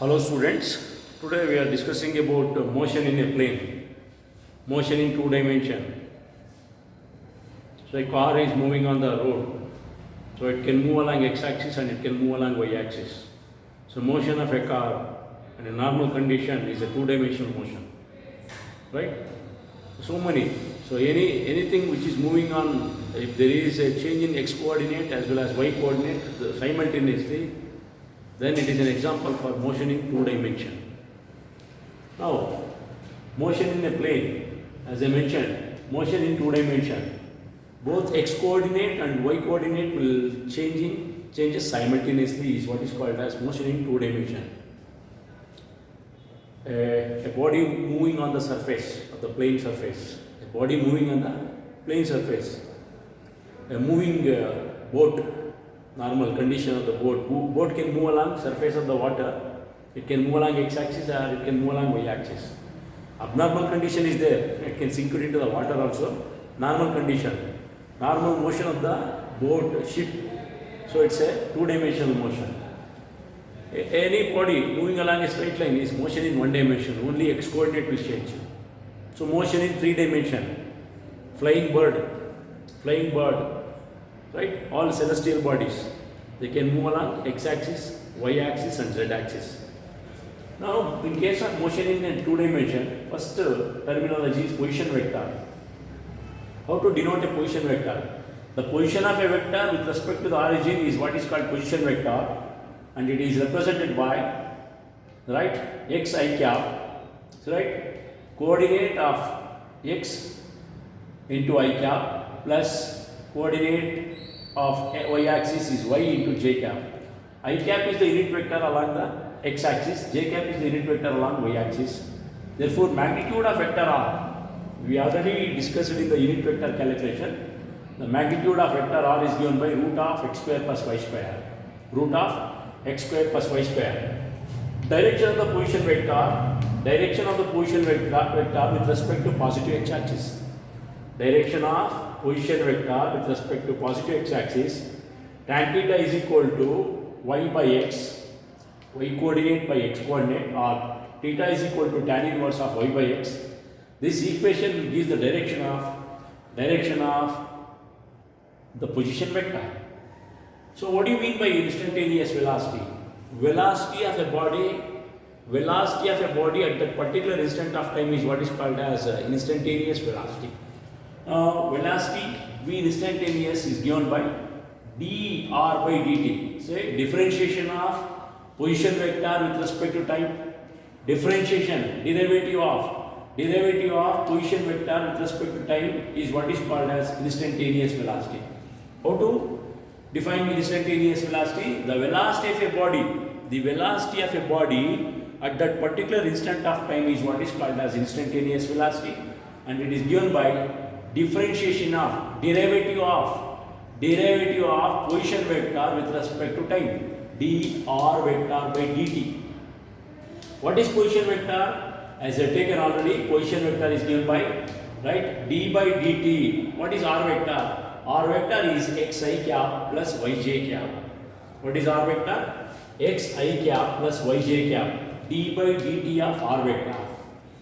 Hello students, today we are discussing about motion in a plane, motion in two dimension. So a car is moving on the road, so it can move along x-axis and it can move along y-axis. So motion of a car in a normal condition is a two-dimensional motion, right? So anything which is moving on, if there is a change in x coordinate as well as y coordinate simultaneously, then it is an example for motion in two dimension. Now, motion in a plane, as I mentioned, motion in two dimension, both x coordinate and y coordinate will changes simultaneously is what is called as motion in two dimension. A body moving on the surface of the plane surface, a body moving on the plane surface, a moving boat. Normal condition of the boat can move along surface of the water, it can move along x-axis or it can move along y-axis. Abnormal condition is there, it can sink into the water also. Normal condition, normal motion of the boat, ship, so it's a two-dimensional motion. Any body moving along a straight line is motion in one dimension, only x coordinate will change. So motion in three dimension, flying bird, right? All celestial bodies, they can move along x-axis, y-axis and z-axis. Now, in case of motion in two dimension, first terminology is position vector. How to denote a position vector? The position of a vector with respect to the origin is what is called position vector, and it is represented by, right, x I cap, right, coordinate of x into I cap plus coordinate of y-axis is y into j cap. I cap is the unit vector along the x-axis, j cap is the unit vector along y-axis. Therefore, magnitude of vector r, we already discussed in the unit vector calculation. The magnitude of vector r is given by root of x square plus y square. Root of x square plus y square. Direction of the position vector with respect to positive x-axis. Direction of position vector with respect to positive x-axis, tan theta is equal to y by x, y coordinate by x coordinate, or theta is equal to tan inverse of y by x. This equation gives the direction of the position vector. So what do you mean by instantaneous velocity? Velocity of a body at that particular instant of time is what is called as instantaneous velocity. Velocity V instantaneous is given by dr by dt. Say differentiation of position vector with respect to time. Differentiation, derivative of position vector with respect to time is what is called as instantaneous velocity. How to define instantaneous velocity? The velocity of a body at that particular instant of time is what is called as instantaneous velocity, and it is given by differentiation of derivative of position vector with respect to time, dr vector by dt. What is position vector? As I taken already, position vector is given by, right, d by dt. What is r vector? R vector is xi cap plus yj cap. What is r vector? Xi cap plus yj cap, d by dt of r vector.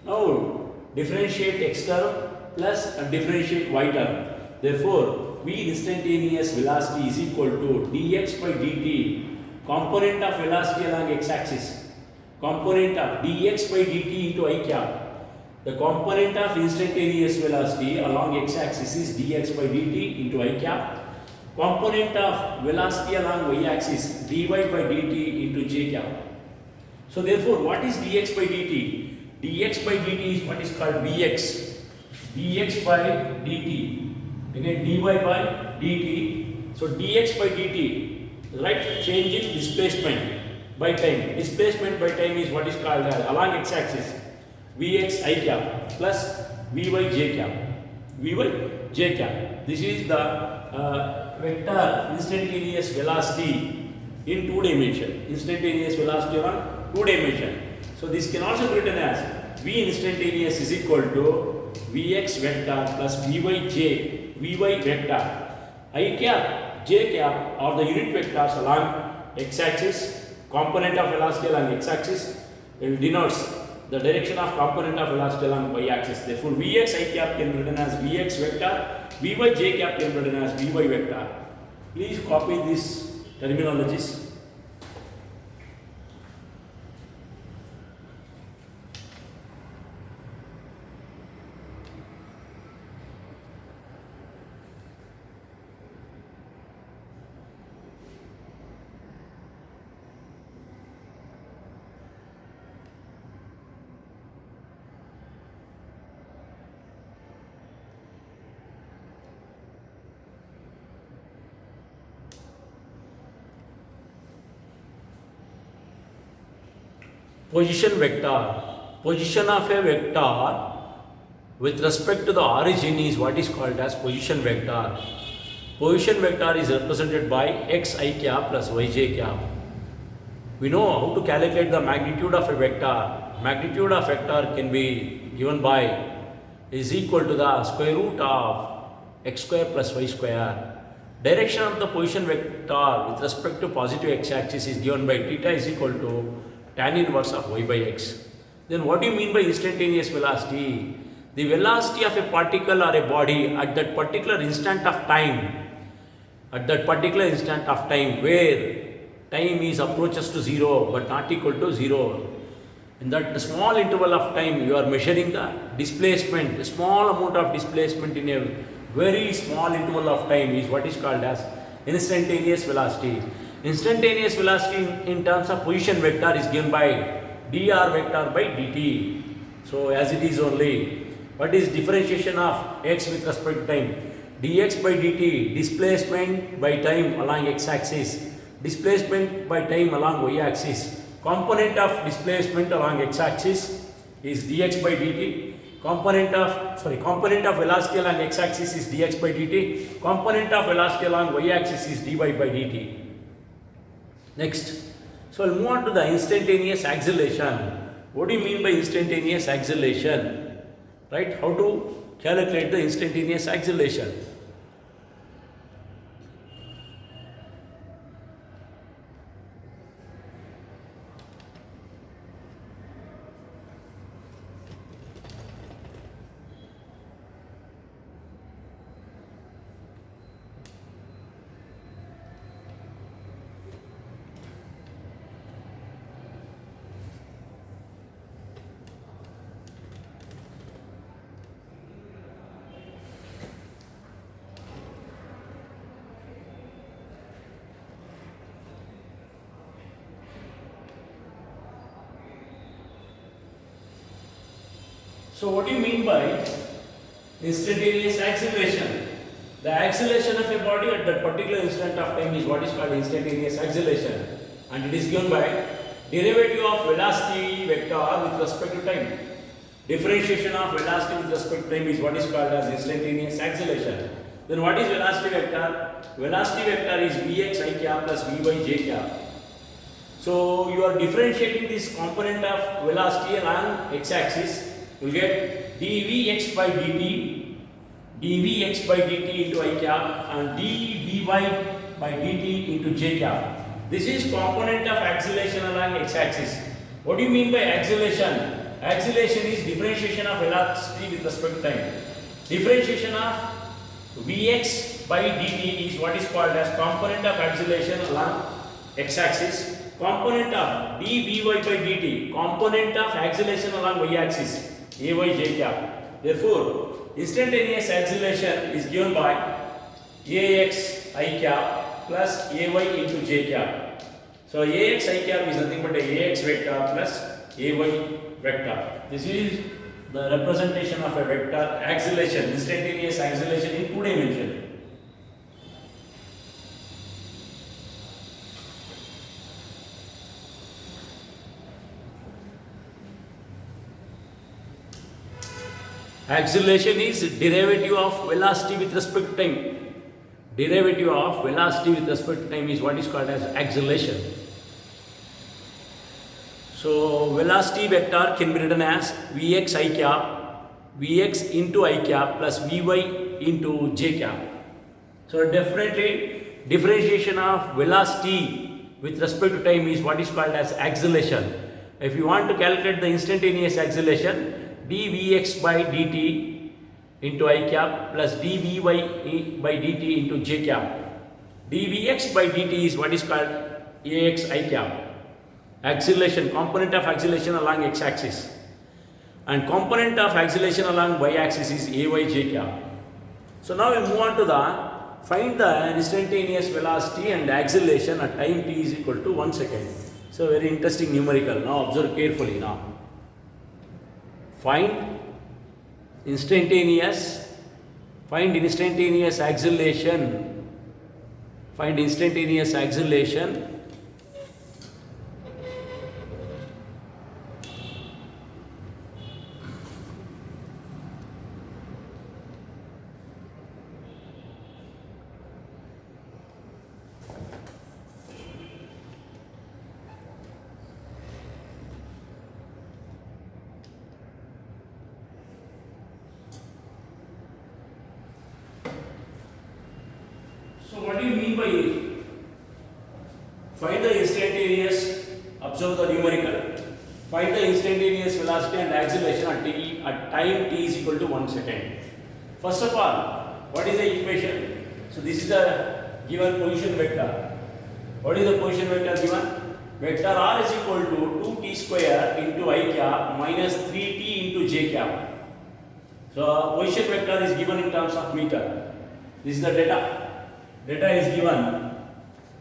Now differentiate x term plus differentiate y term. Therefore, V instantaneous velocity is equal to dx by dt, component of velocity along x-axis, component of dx by dt into I cap. The component of instantaneous velocity along x-axis is dx by dt into I cap. Component of velocity along y-axis dy by dt into j cap. So therefore, what is dx by dt? Dx by dt is what is called Vx. Dx by dt, again dy by dt. So dx by dt, right, change in displacement by time. Displacement by time is what is called as along x-axis Vx I cap plus Vy j cap. Vy j cap. This is the vector instantaneous velocity in two dimension. Instantaneous velocity on two dimension. So this can also be written as V instantaneous is equal to Vx vector plus Vy vector. I cap, j cap are the unit vectors along x-axis component of velocity along x-axis, it denotes the direction of component of velocity along y-axis. Therefore, Vx I cap can be written as Vx vector, Vy j cap can be written as Vy vector. Please copy these terminologies. Position vector. Position of a vector with respect to the origin is what is called as position vector. Position vector is represented by xi cap plus yj cap. We know how to calculate the magnitude of a vector. Magnitude of vector can be given by is equal to the square root of x square plus y square. Direction of the position vector with respect to positive x-axis is given by theta is equal to tan inverse of y by x. Then what do you mean by instantaneous velocity? The velocity of a particle or a body at that particular instant of time, where time is approaches to 0 but not equal to 0. In that small interval of time you are measuring the displacement, a small amount of displacement in a very small interval of time is what is called as instantaneous velocity. Instantaneous velocity in terms of position vector is given by dr vector by dt. So as it is only, what is differentiation of x with respect to time? Dx by dt, displacement by time along x-axis, displacement by time along y-axis. Component of displacement along x-axis is dx by dt. Component of velocity along x-axis is dx by dt. Component of velocity along y-axis is dy by dt. Next, so we'll move on to the instantaneous acceleration. What do you mean by instantaneous acceleration? Right? How to calculate the instantaneous acceleration? So what do you mean by instantaneous acceleration? The acceleration of a body at that particular instant of time is what is called instantaneous acceleration, and it is given by derivative of velocity vector with respect to time. Differentiation of velocity with respect to time is what is called as instantaneous acceleration. Then what is velocity vector? Velocity vector is Vx I cap plus Vy j cap. So you are differentiating this component of velocity along x-axis. You will get dvx by dt into I cap and dvy by dt into j cap. This is component of acceleration along x-axis. What do you mean by acceleration? Acceleration is differentiation of velocity with respect to time. Differentiation of vx by dt is what is called as component of acceleration along x-axis. Component of dvy by dt, component of acceleration along y-axis, ay j cap. Therefore, instantaneous acceleration is given by ax I cap plus ay into j cap. So ax I cap is nothing but ax vector plus ay vector. This is the representation of a vector acceleration, instantaneous acceleration in 2 dimension. Acceleration is derivative of velocity with respect to time. Derivative of velocity with respect to time is what is called as acceleration. So velocity vector can be written as Vx I cap, Vx into I cap plus Vy into j cap. So definitely differentiation of velocity with respect to time is what is called as acceleration. If you want to calculate the instantaneous acceleration, dvx by dt into I cap plus dvy by dt into j cap. dvx by dt is what is called ax I cap. Acceleration, component of acceleration along x-axis, and component of acceleration along y-axis is ay j cap. So now we move on to the find the instantaneous velocity and acceleration at time t is equal to 1 second. So very interesting numerical. Now observe carefully now. Find instantaneous acceleration. Find instantaneous acceleration So what do you mean by find the instantaneous, observe the numerical, find the instantaneous velocity and acceleration at time t is equal to 1 second. First of all, what is the equation? So this is the given position vector. What is the position vector given? Vector r is equal to 2t square into I cap minus 3t into j cap. So position vector is given in terms of meter. This is the data. Data is given.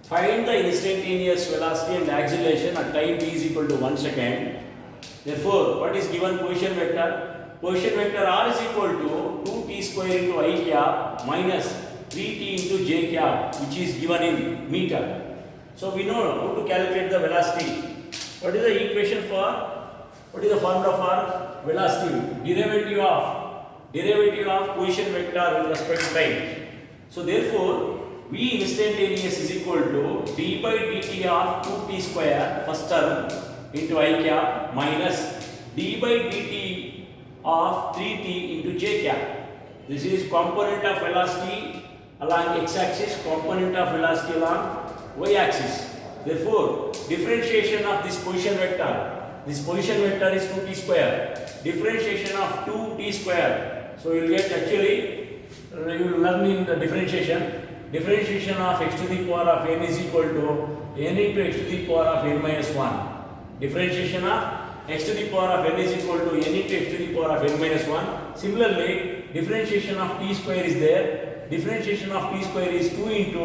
Find the instantaneous velocity and acceleration at time t is equal to 1 second. Therefore, what is given position vector? Position vector r is equal to 2t square into I cap minus 3t into j cap, which is given in meter. So we know how to calculate the velocity. What is the equation for? What is the formula for velocity? Derivative of position vector with respect to time. So therefore, V instantaneous is equal to d by dt of 2t square first term into I cap minus d by dt of 3t into j cap. This is component of velocity along x-axis, component of velocity along y-axis. Therefore, differentiation of this position vector. This position vector is 2t square. Differentiation of 2t square. So you will get actually, you will learn in the differentiation. Differentiation of x to the power of n is equal to n into x to the power of n minus 1. Differentiation of x to the power of n is equal to n into x to the power of n minus 1. Similarly, differentiation of t square is there. Differentiation of t square is 2 into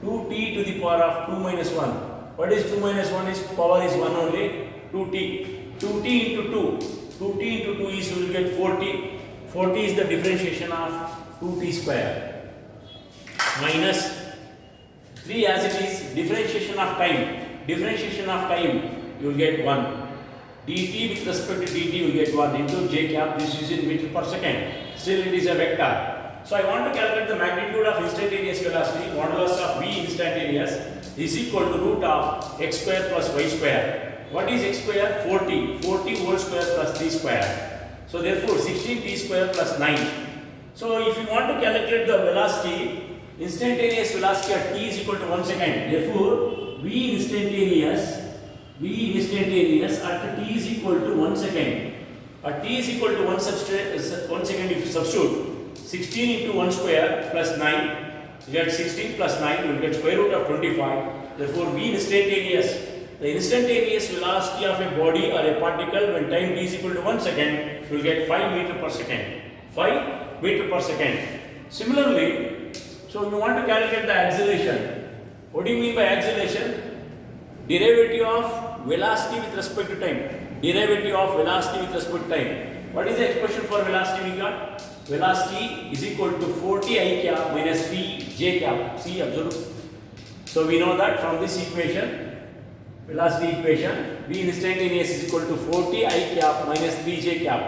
2t to the power of 2 minus 1. What is 2 minus 1 is power is 1 only. 2t. 2t into 2. 2t into 2 is you will get 40. 40 is the differentiation of 2t square. Minus 3 as it is differentiation of time. Differentiation of time you will get 1. dt with respect to dt you will get 1 into j cap. This is in meter per second. Still it is a vector. So I want to calculate the magnitude of instantaneous velocity. Modulus of v instantaneous is equal to root of x square plus y square. What is x square? 40. 40 whole square plus 3 square. So therefore 16t square plus 9. So if you want to calculate the velocity, instantaneous velocity at t is equal to 1 second. Therefore, v instantaneous at t is equal to 1 second. At t is equal to 1 second, if you substitute 16 into 1 square plus 9, you get 16 plus 9, you will get square root of 25. Therefore, v instantaneous, the instantaneous velocity of a body or a particle when time t is equal to 1 second, you will get 5 meter per second. 5 meter per second. Similarly, so you want to calculate the acceleration. What do you mean by acceleration? Derivative of velocity with respect to time. Derivative of velocity with respect to time. What is the expression for velocity we got? Velocity is equal to 40 I cap minus 3 j cap. See, observe. So we know that from this equation, velocity equation, v instantaneous is equal to 40 I cap minus 3 j cap.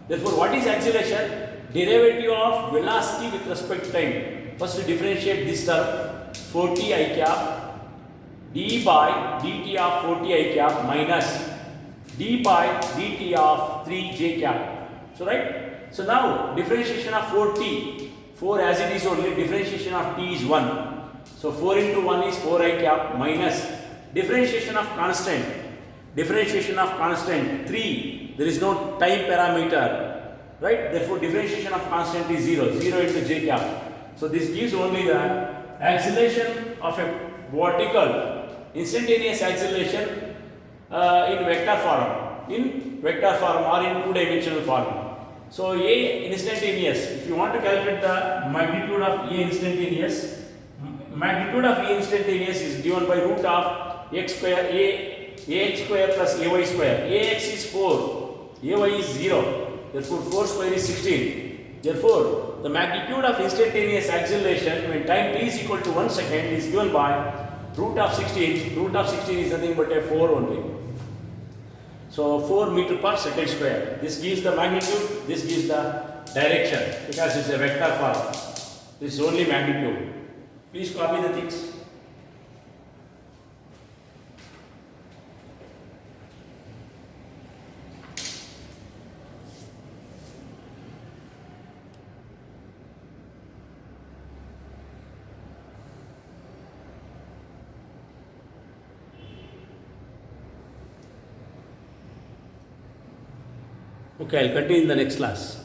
Therefore, what is acceleration? Derivative of velocity with respect to time. First we differentiate this term 40 I cap d by dt of 40 I cap minus d by dt of 3 j cap. So right. So now differentiation of 4 as it is only, differentiation of t is 1. So 4 into 1 is 4I cap minus differentiation of constant. Differentiation of constant 3. There is no time parameter, right? Therefore, differentiation of constant is 0. 0 into j cap. So this gives only the acceleration of a vertical instantaneous acceleration in vector form or in two-dimensional form. So A instantaneous, if you want to calculate the magnitude of A instantaneous, magnitude of A instantaneous is given by root of x square ax square plus ay square. Ax is 4, ay is 0, therefore 4 square is 16. Therefore, the magnitude of instantaneous acceleration when time t is equal to 1 second is given by root of 16. Root of 16 is nothing but a 4 only. So 4 meter per second square. This gives the magnitude, this gives the direction because it's a vector form. This is only magnitude. Please copy the things. Okay, I'll continue in the next class.